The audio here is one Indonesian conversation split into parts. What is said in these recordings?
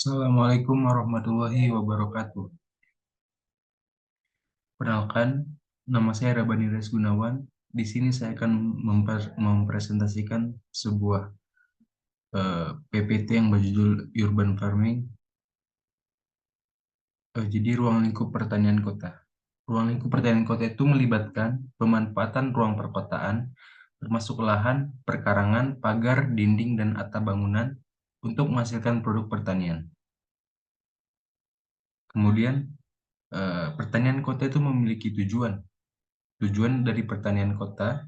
Assalamualaikum warahmatullahi wabarakatuh. Perkenalkan, nama saya Rabani Res Gunawan. Di sini saya akan mempresentasikan sebuah PPT yang berjudul Urban Farming. Jadi ruang lingkup pertanian kota. Ruang lingkup pertanian kota itu melibatkan pemanfaatan ruang perkotaan, termasuk lahan, perkarangan, pagar, dinding, dan atap bangunan untuk menghasilkan produk pertanian. Kemudian, pertanian kota itu memiliki tujuan. Tujuan dari pertanian kota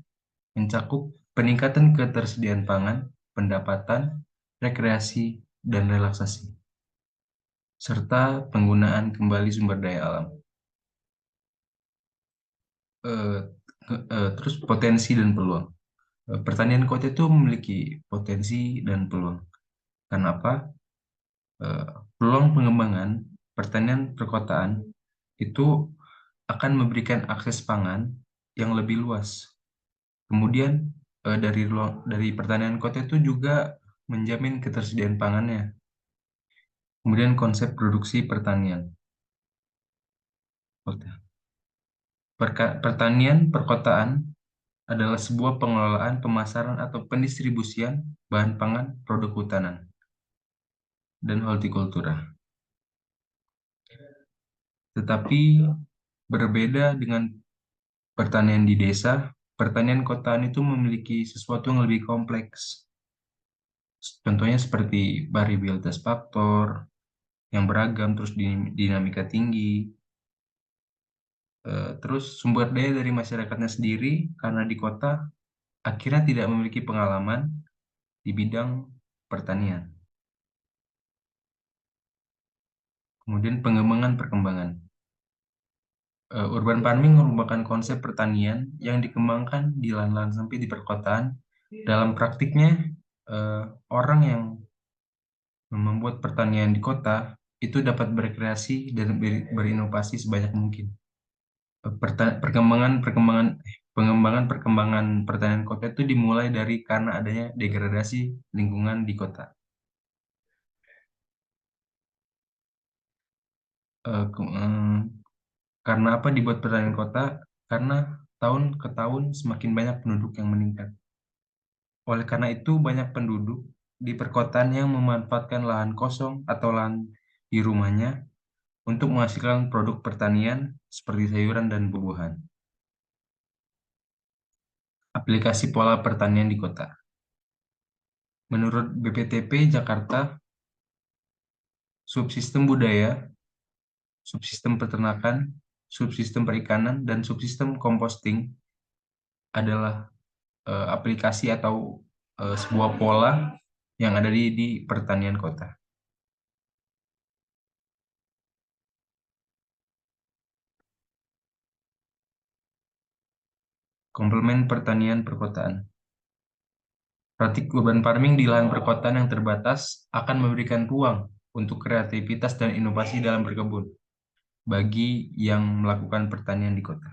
mencakup peningkatan ketersediaan pangan, pendapatan, rekreasi, dan relaksasi, serta penggunaan kembali sumber daya alam. Eh, Terus potensi dan peluang. Pertanian kota itu memiliki potensi dan peluang. Kenapa? Eh, Peluang pengembangan pertanian perkotaan itu akan memberikan akses pangan yang lebih luas. Kemudian dari pertanian kota itu juga menjamin ketersediaan pangannya. Kemudian konsep produksi pertanian kota. Pertanian perkotaan adalah sebuah pengelolaan, pemasaran atau pendistribusian bahan pangan, produk hutanan, dan hortikultura. Tetapi berbeda dengan pertanian di desa, pertanian kotaan itu memiliki sesuatu yang lebih kompleks. Contohnya seperti variabilitas faktor yang beragam, terus dinamika tinggi, terus sumber daya dari masyarakatnya sendiri karena di kota akhirnya tidak memiliki pengalaman di bidang pertanian. Kemudian pengembangan perkembangan. Urban farming merupakan konsep pertanian yang dikembangkan di lahan-lahan sempit di perkotaan. Dalam praktiknya, eh, orang yang membuat pertanian di kota itu dapat berkreasi dan berinovasi sebanyak mungkin. Pengembangan pertanian kota itu dimulai dari karena adanya degradasi lingkungan di kota. Karena apa dibuat pertanian kota? Karena tahun ke tahun semakin banyak penduduk yang meningkat. Oleh karena itu, banyak penduduk di perkotaan yang memanfaatkan lahan kosong atau lahan di rumahnya untuk menghasilkan produk pertanian seperti sayuran dan buah-buahan. Aplikasi pola pertanian di kota. Menurut BPTP Jakarta, subsistem budaya, subsistem peternakan, subsistem perikanan, dan subsistem composting adalah aplikasi atau sebuah pola yang ada di pertanian kota. Komplemen pertanian perkotaan. Praktik urban farming di lahan perkotaan yang terbatas akan memberikan ruang untuk kreativitas dan inovasi dalam berkebun bagi yang melakukan pertanian di kota.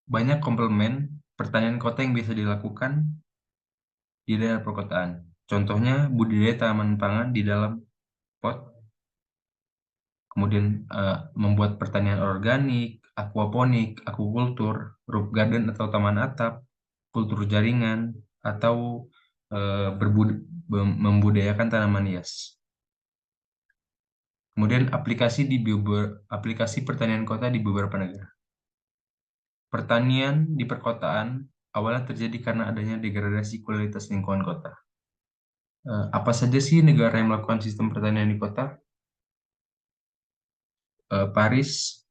Banyak komplemen pertanian kota yang bisa dilakukan di daerah perkotaan. Contohnya budidaya tanaman pangan di dalam pot, kemudian membuat pertanian organik, aquaponik, aquaculture, roof garden atau taman atap, kultur jaringan, atau membudayakan tanaman hias. Kemudian aplikasi pertanian kota di beberapa negara. Pertanian di perkotaan awalnya terjadi karena adanya degradasi kualitas lingkungan kota. Apa saja sih negara yang melakukan sistem pertanian di kota? Paris,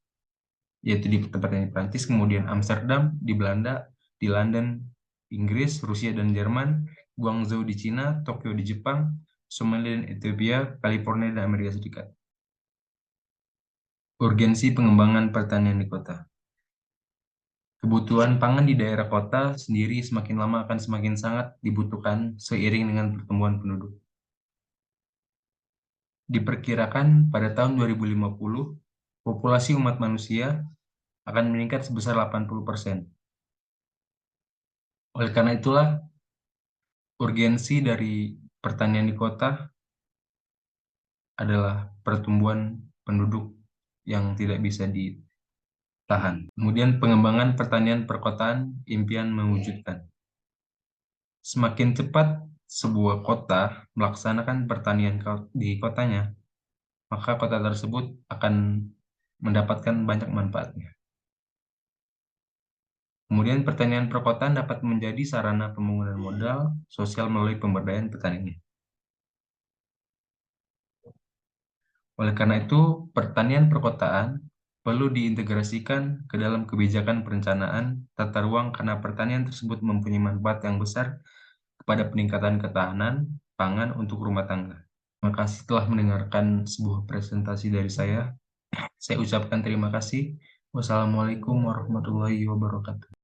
yaitu di tempatnya di Prancis, kemudian Amsterdam di Belanda, di London, Inggris, Rusia dan Jerman, Guangzhou di Cina, Tokyo di Jepang, Somalia dan Ethiopia, California dan Amerika Serikat. Urgensi pengembangan pertanian di kota. Kebutuhan pangan di daerah kota sendiri semakin lama akan semakin sangat dibutuhkan seiring dengan pertumbuhan penduduk. Diperkirakan pada tahun 2050, populasi umat manusia akan meningkat sebesar 80%. Oleh karena itulah, urgensi dari pertanian di kota adalah pertumbuhan penduduk yang tidak bisa ditahan. Kemudian pengembangan pertanian perkotaan, impian mewujudkan. Semakin cepat sebuah kota melaksanakan pertanian di kotanya, maka kota tersebut akan mendapatkan banyak manfaatnya. Kemudian pertanian perkotaan dapat menjadi sarana pembangunan modal sosial melalui pemberdayaan petaninya. Oleh karena itu, pertanian perkotaan perlu diintegrasikan ke dalam kebijakan perencanaan tata ruang karena pertanian tersebut mempunyai manfaat yang besar kepada peningkatan ketahanan pangan untuk rumah tangga. Terima kasih telah mendengarkan sebuah presentasi dari saya. Saya ucapkan terima kasih. Wassalamualaikum warahmatullahi wabarakatuh.